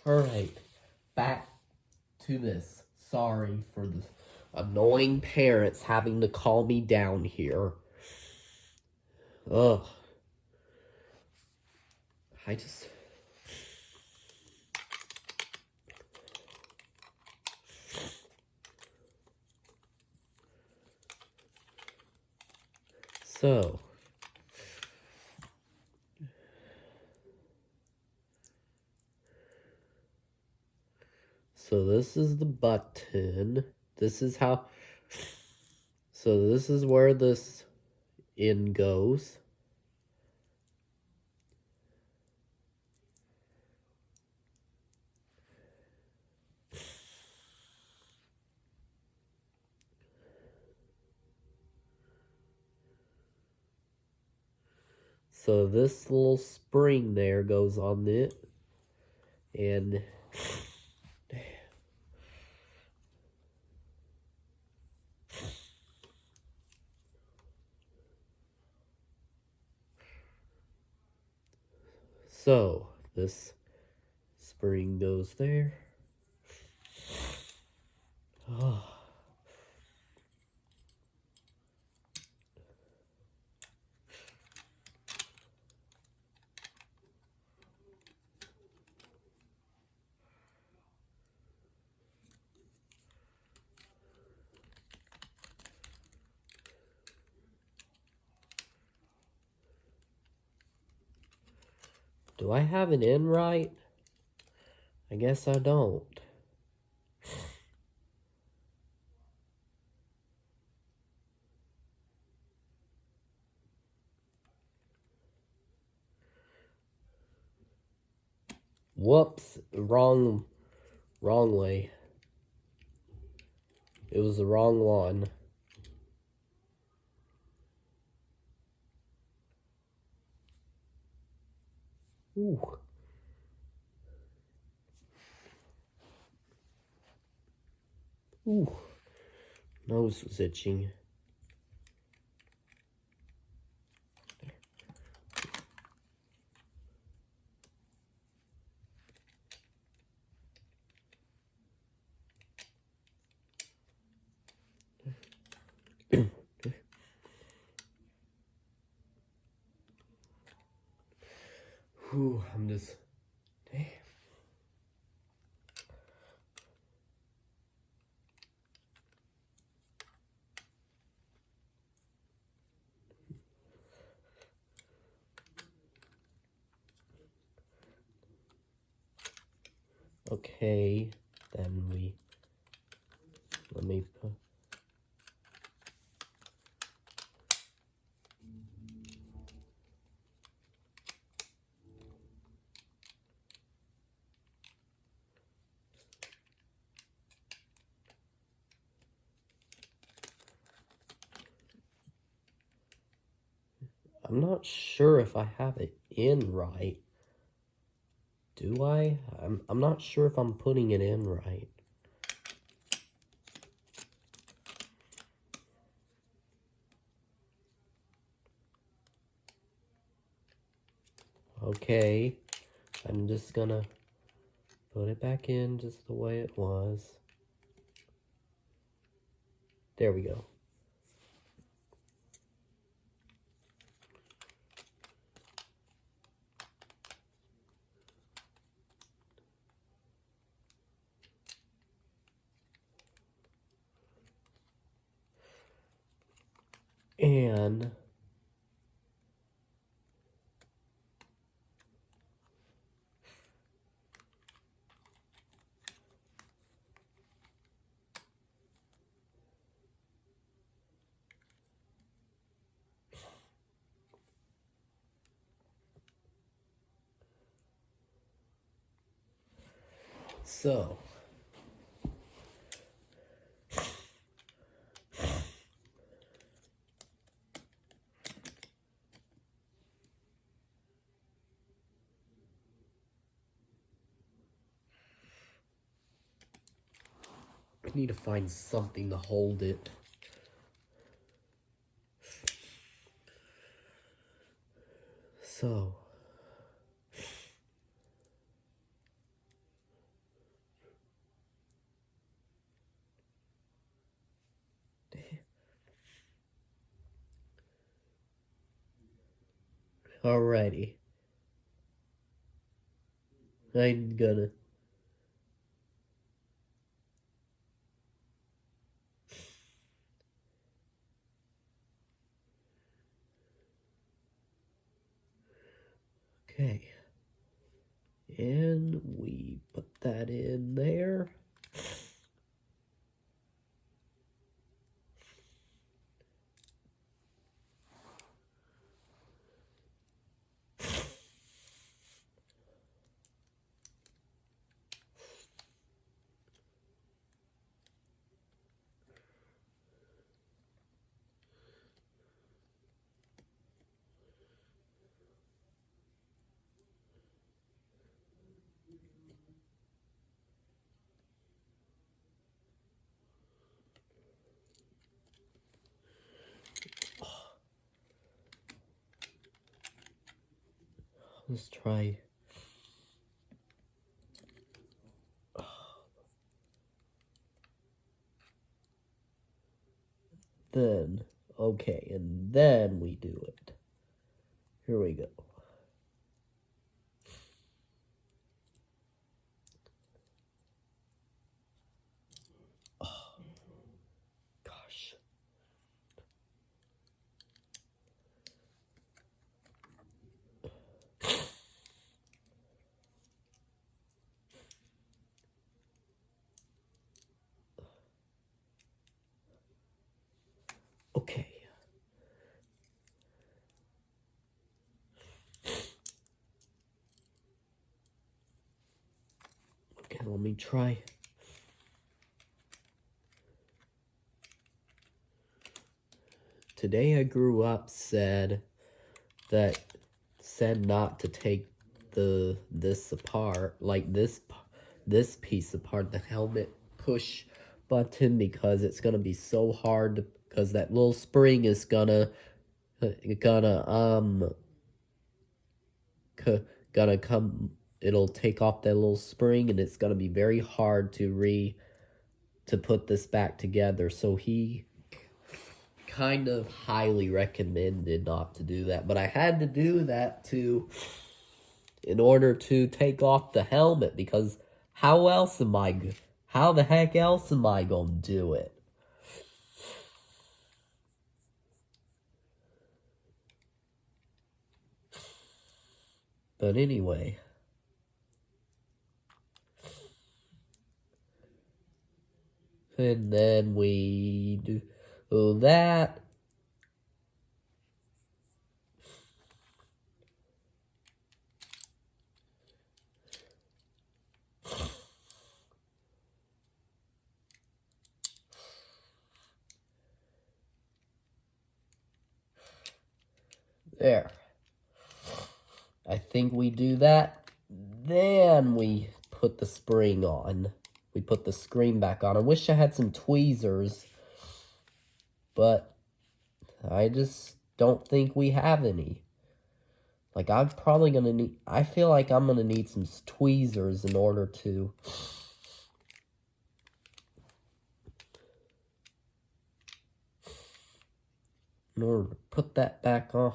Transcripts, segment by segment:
Alright, back to this. Sorry for the annoying parents having to call me down here. Ugh. I just... So... So this is the button. This is how... So this is where this in goes. So this little spring there goes on it. And... So, this spring goes there. Oh. Do I have it in right? I guess I don't. Whoops, wrong way. It was the wrong one. Ooh. Ooh. Nose was itching. Whew, I'm just... Damn. Okay, then let me put... I'm not sure if I have it in right. Do I? I'm not sure if I'm putting it in right. Okay, I'm just gonna put it back in just the way it was. There we go. And so I need to find something to hold it. So Alrighty. I'm gonna... Okay. And we put that in there. Let's try. Then, okay, and then we do it. Here we go. Oh, gosh. Okay. Okay, let me try. Today I grew up said not to take this apart, like this piece apart, the helmet push button, because it's gonna be so hard, because that little spring is gonna come, it'll take off that little spring, and it's gonna be very hard to put this back together. So he kind of highly recommended not to do that, but I had to do that in order to take off the helmet, because how the heck else am I gonna do it? But anyway. And then we do that. There. I think we do that. Then we put the spring on. We put the screen back on. I wish I had some tweezers, but I just don't think we have any. Like, I'm probably gonna need... I feel like I'm gonna need some tweezers in order to... put that back on.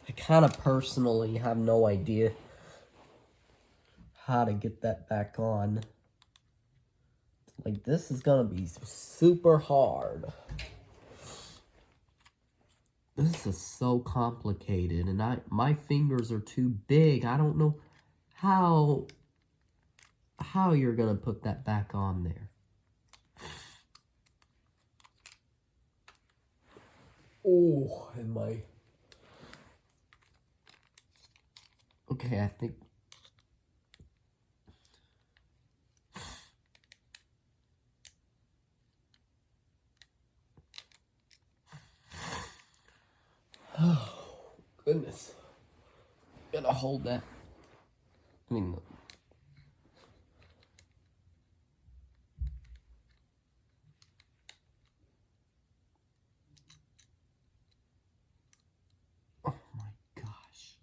I kind of personally have no idea how to get that back on. Like, this is gonna be super hard. This is so complicated, and my fingers are too big. I don't know how you're gonna put that back on there. Oh, and my... Okay, I think... Oh, goodness. Gotta hold that. I mean... Oh my gosh.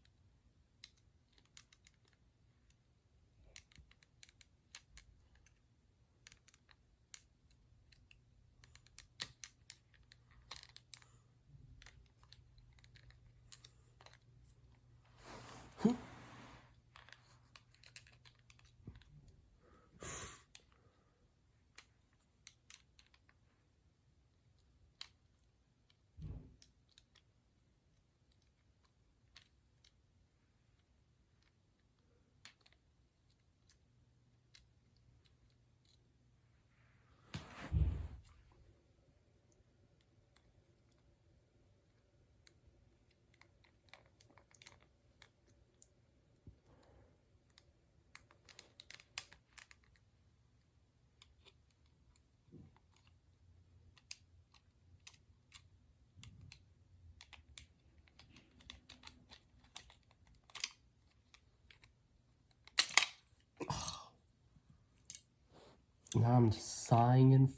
Now I'm just sighing and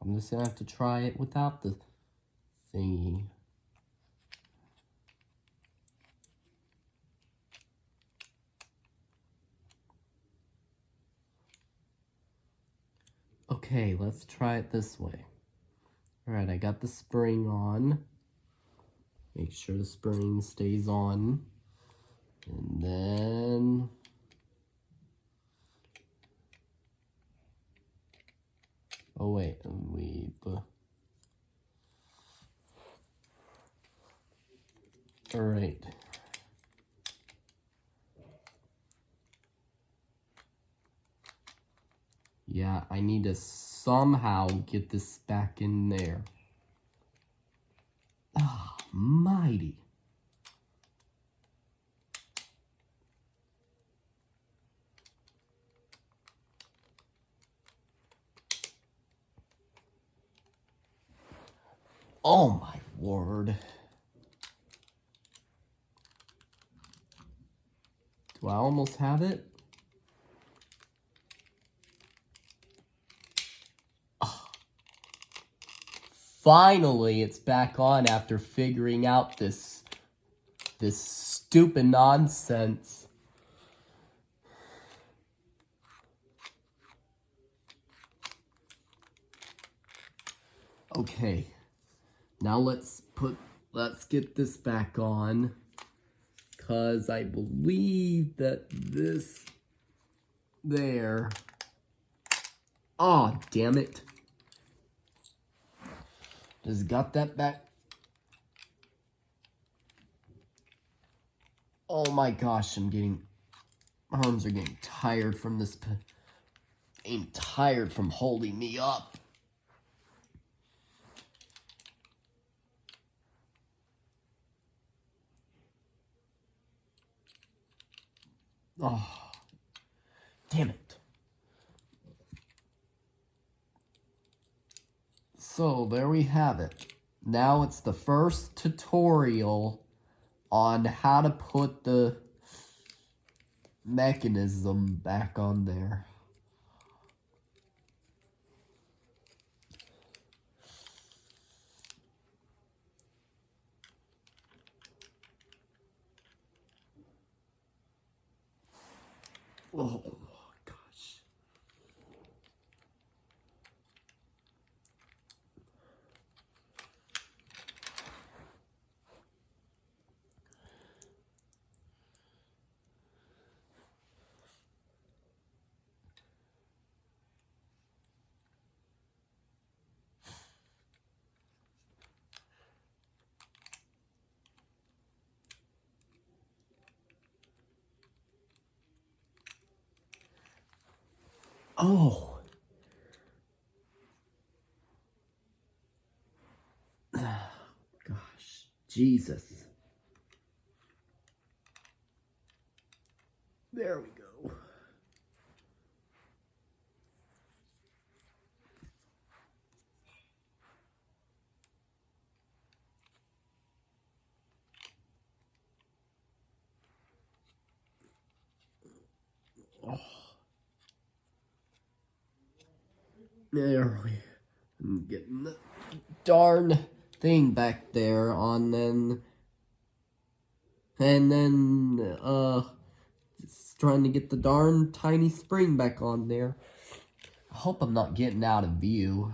I'm just gonna have to try it without the thingy. Okay, let's try it this way. Alright, I got the spring on. Make sure the spring stays on. And then... oh wait, alright. Yeah, I need to somehow get this back in there. Ah, mighty. Oh my word. Do I almost have it? Oh. Finally, it's back on after figuring out this stupid nonsense. Okay. Now let's get this back on, cause I believe that this there. Oh, damn it. Just got that back. Oh my gosh, my arms are getting tired from this. I'm tired from holding me up. Oh, damn it. So there we have it. Now it's the first tutorial on how to put the mechanism back on there. Oh gosh. Oh. Gosh. Jesus. There we go. Oh. There we I'm getting the darn thing back there on then. And then, just trying to get the darn tiny spring back on there. I hope I'm not getting out of view.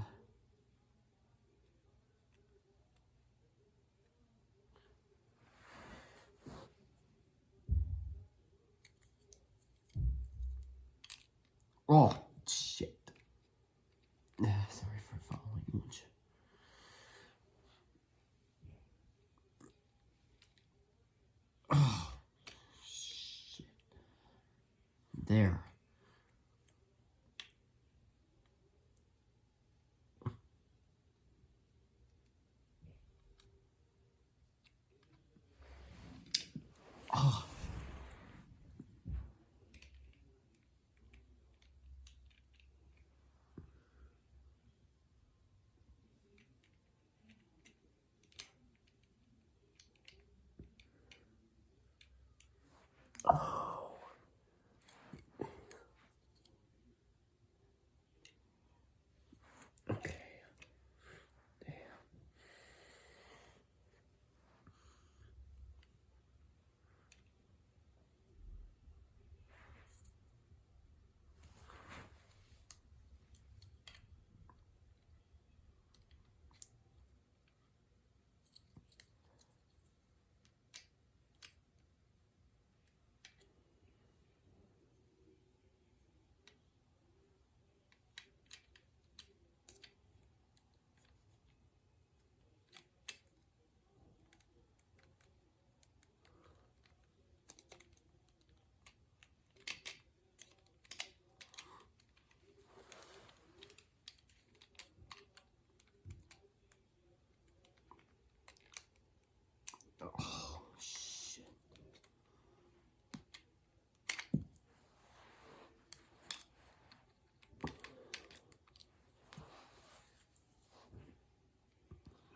Oh, shit. Sorry for following you. Oh, shit. There. Oh. Oh.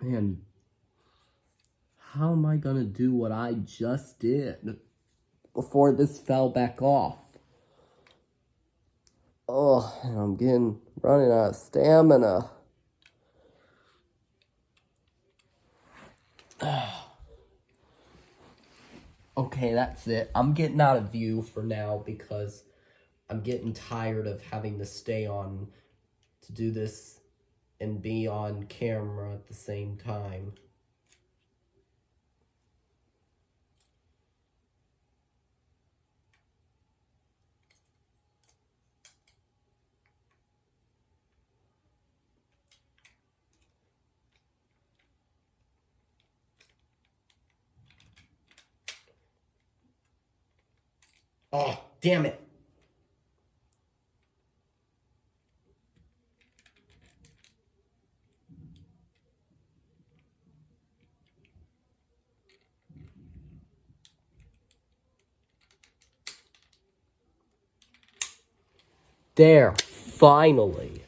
Man, how am I gonna do what I just did before this fell back off? Oh, and I'm running out of stamina. Okay, that's it. I'm getting out of view for now because I'm getting tired of having to stay on to do this and be on camera at the same time. Oh, damn it. There, finally.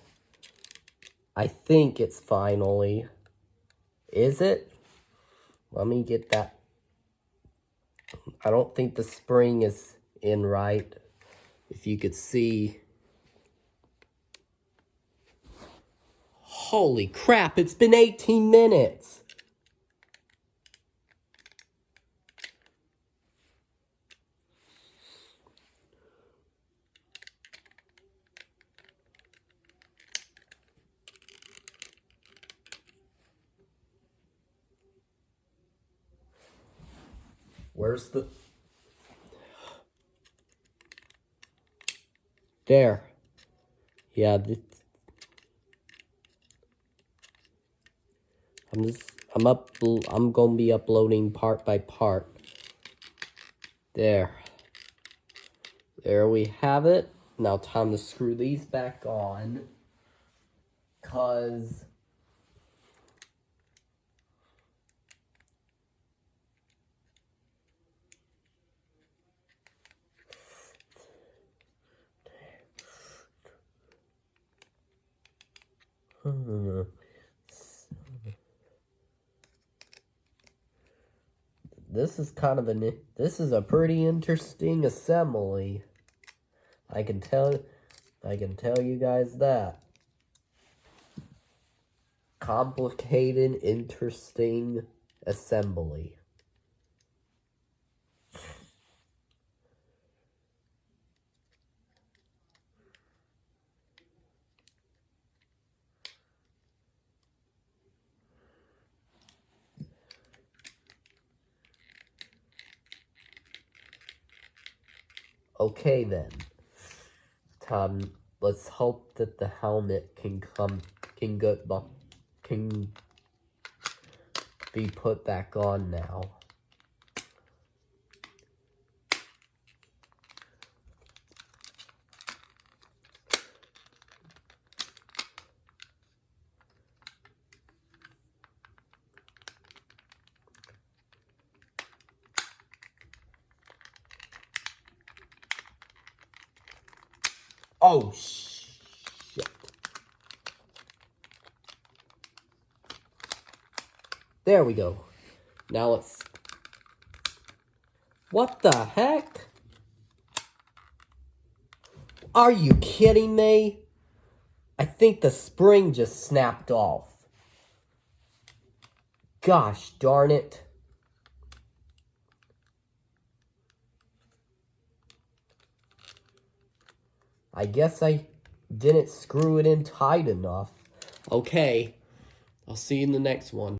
I think it's finally. Is it? Let me get that. I don't think the spring is in right. If you could see. Holy crap, it's been 18 minutes. Where's the... There. Yeah, I'm gonna be uploading part by part. There. There we have it. Now time to screw these back on. 'Cause this is kind of this is a pretty interesting assembly. I can tell you guys that. Complicated, interesting assembly. Okay then. Let's hope that the helmet can be put back on now. Oh, shit. There we go. Now let's... What the heck? Are you kidding me? I think the spring just snapped off. Gosh darn it. I guess I didn't screw it in tight enough. Okay, I'll see you in the next one.